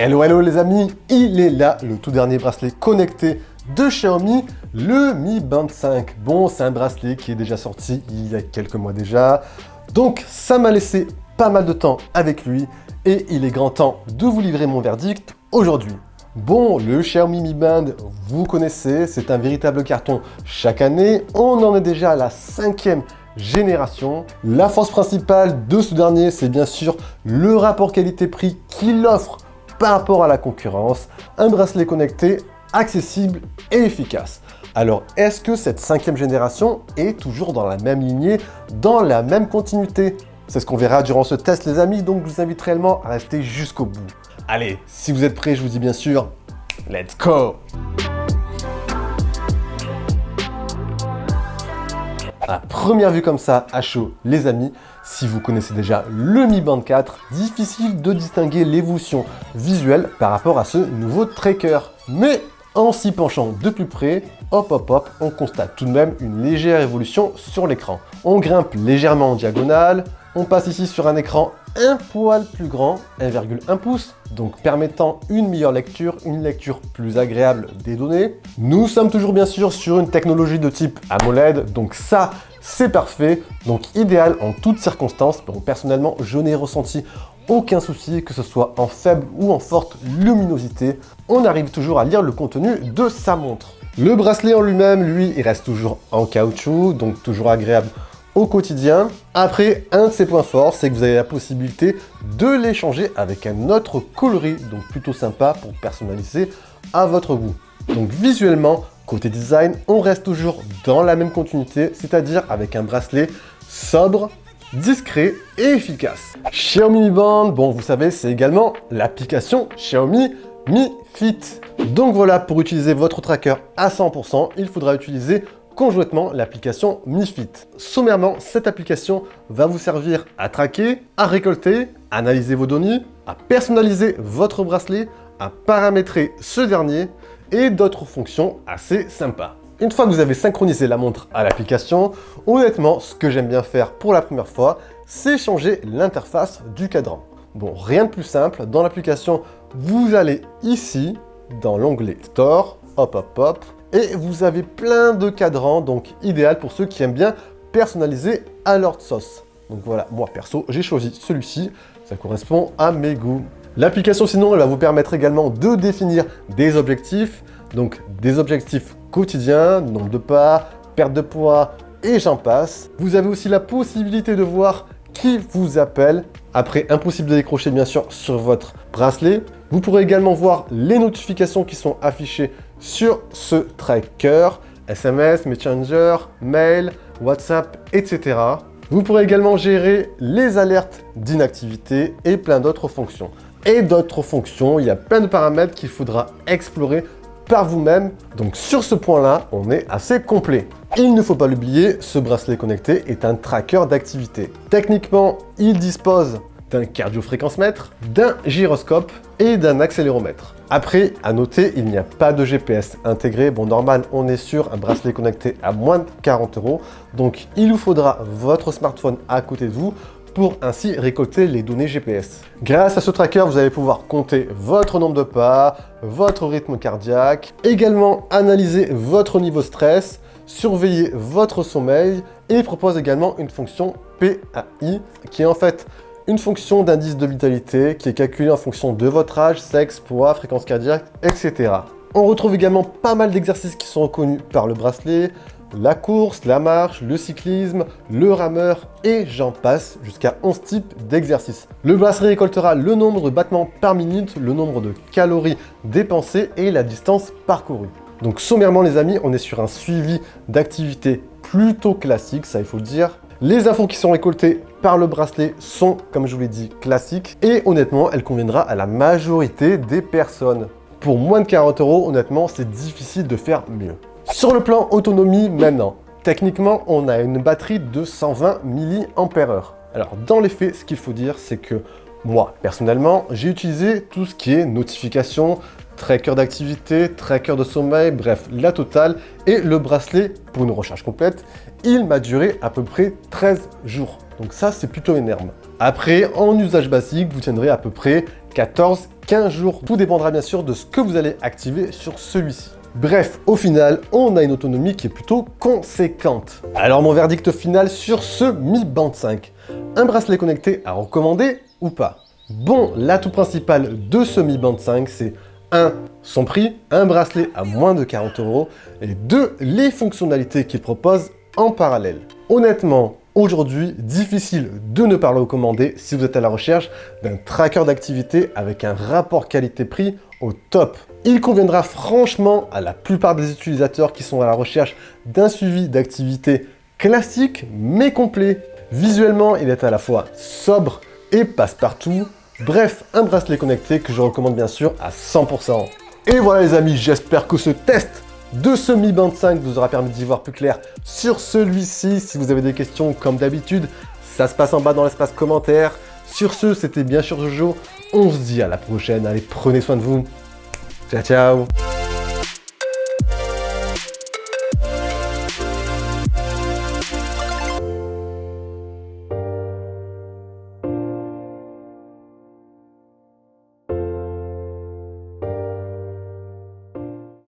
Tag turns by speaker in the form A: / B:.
A: Hello hello les amis, il est là, le tout dernier bracelet connecté de Xiaomi, le Mi Band 5. Bon, c'est un bracelet qui est déjà sorti il y a quelques mois déjà, donc ça m'a laissé pas mal de temps avec lui et il est grand temps de vous livrer mon verdict aujourd'hui. Bon, le Xiaomi Mi Band, vous connaissez, c'est un véritable carton chaque année, on en est déjà à la 5e génération. La force principale de ce dernier, c'est bien sûr le rapport qualité-prix qu'il offre par rapport à la concurrence, un bracelet connecté, accessible et efficace. Alors, est-ce que cette 5e génération est toujours dans la même lignée, dans la même continuité? C'est ce qu'on verra durant ce test les amis, donc je vous invite réellement à rester jusqu'au bout. Allez, si vous êtes prêts, je vous dis bien sûr, let's go! À première vue comme ça, à chaud, les amis, si vous connaissez déjà le Mi Band 4, difficile de distinguer l'évolution visuelle par rapport à ce nouveau tracker. Mais en s'y penchant de plus près, hop, on constate tout de même une légère évolution sur l'écran. On grimpe légèrement en diagonale, on passe ici sur un écran un poil plus grand, 1,1 pouce, donc permettant une meilleure lecture, une lecture plus agréable des données. Nous sommes toujours bien sûr sur une technologie de type AMOLED, donc ça c'est parfait, donc idéal en toutes circonstances. Bon, personnellement, je n'ai ressenti aucun souci, que ce soit en faible ou en forte luminosité. On arrive toujours à lire le contenu de sa montre. Le bracelet en lui-même, lui, il reste toujours en caoutchouc, donc toujours agréable au quotidien. Après, un de ses points forts, c'est que vous avez la possibilité de l'échanger avec un autre coloris, donc plutôt sympa pour personnaliser à votre goût. Donc visuellement, côté design, on reste toujours dans la même continuité, c'est-à-dire avec un bracelet sobre, discret et efficace. Xiaomi Mi Band, bon vous savez, c'est également l'application Xiaomi Mi Fit. Donc voilà, pour utiliser votre tracker à 100%, il faudra utiliser conjointement l'application Mi Fit. Sommairement, cette application va vous servir à traquer, à récolter, à analyser vos données, à personnaliser votre bracelet, à paramétrer ce dernier et d'autres fonctions assez sympas. Une fois que vous avez synchronisé la montre à l'application, honnêtement, ce que j'aime bien faire pour la première fois, c'est changer l'interface du cadran. Bon, rien de plus simple, dans l'application, vous allez ici, dans l'onglet Store, hop, et vous avez plein de cadrans, donc idéal pour ceux qui aiment bien personnaliser à leur sauce. Donc voilà, moi perso, j'ai choisi celui-ci, ça correspond à mes goûts. L'application sinon, elle va vous permettre également de définir des objectifs, donc des objectifs quotidiens, nombre de pas, perte de poids et j'en passe. Vous avez aussi la possibilité de voir qui vous appelle. Après, impossible de décrocher bien sûr sur votre bracelet. Vous pourrez également voir les notifications qui sont affichées sur ce tracker, SMS, Messenger, mail, WhatsApp, etc. Vous pourrez également gérer les alertes d'inactivité et plein d'autres fonctions. Et d'autres fonctions, il y a plein de paramètres qu'il faudra explorer par vous-même. Donc sur ce point-là, on est assez complet. Il ne faut pas l'oublier, ce bracelet connecté est un tracker d'activité. Techniquement, il dispose d'un cardiofréquencemètre, d'un gyroscope et d'un accéléromètre. Après, à noter, il n'y a pas de GPS intégré. Bon, normal, on est sur un bracelet connecté à moins de 40 €. Donc, il vous faudra votre smartphone à côté de vous pour ainsi récolter les données GPS. Grâce à ce tracker, vous allez pouvoir compter votre nombre de pas, votre rythme cardiaque, également analyser votre niveau stress, surveiller votre sommeil et il propose également une fonction PAI qui est en fait une fonction d'indice de vitalité qui est calculée en fonction de votre âge, sexe, poids, fréquence cardiaque, etc. On retrouve également pas mal d'exercices qui sont reconnus par le bracelet, la course, la marche, le cyclisme, le rameur et j'en passe jusqu'à 11 types d'exercices. Le bracelet récoltera le nombre de battements par minute, le nombre de calories dépensées et la distance parcourue. Donc sommairement les amis, on est sur un suivi d'activité plutôt classique, ça il faut le dire. Les infos qui sont récoltées par le bracelet sont, comme je vous l'ai dit, classiques et honnêtement, elle conviendra à la majorité des personnes. Pour moins de 40 €, honnêtement, c'est difficile de faire mieux. Sur le plan autonomie maintenant, techniquement, on a une batterie de 120 mAh. Alors dans les faits, ce qu'il faut dire, c'est que moi, personnellement, j'ai utilisé tout ce qui est notification, tracker d'activité, tracker de sommeil, bref, la totale. Et le bracelet, pour une recharge complète, il m'a duré à peu près 13 jours. Donc ça, c'est plutôt énorme. Après, en usage basique, vous tiendrez à peu près 14, 15 jours. Tout dépendra bien sûr de ce que vous allez activer sur celui-ci. Bref, au final, on a une autonomie qui est plutôt conséquente. Alors mon verdict final sur ce Mi Band 5. Un bracelet connecté à recommander ou pas? Bon, l'atout principal de ce Mi Band 5, c'est 1. Son prix, un bracelet à moins de 40 €, et 2. Les fonctionnalités qu'il propose en parallèle. Honnêtement, aujourd'hui, difficile de ne pas le recommander si vous êtes à la recherche d'un tracker d'activité avec un rapport qualité-prix au top. Il conviendra franchement à la plupart des utilisateurs qui sont à la recherche d'un suivi d'activité classique mais complet. Visuellement, il est à la fois sobre et passe-partout. Bref, un bracelet connecté que je recommande bien sûr à 100%. Et voilà les amis, j'espère que ce test de ce Mi Band 5 vous aura permis d'y voir plus clair sur celui-ci. Si vous avez des questions, comme d'habitude, ça se passe en bas dans l'espace commentaire. Sur ce, c'était bien sûr Jojo. On se dit à la prochaine. Allez, prenez soin de vous. Ciao, ciao.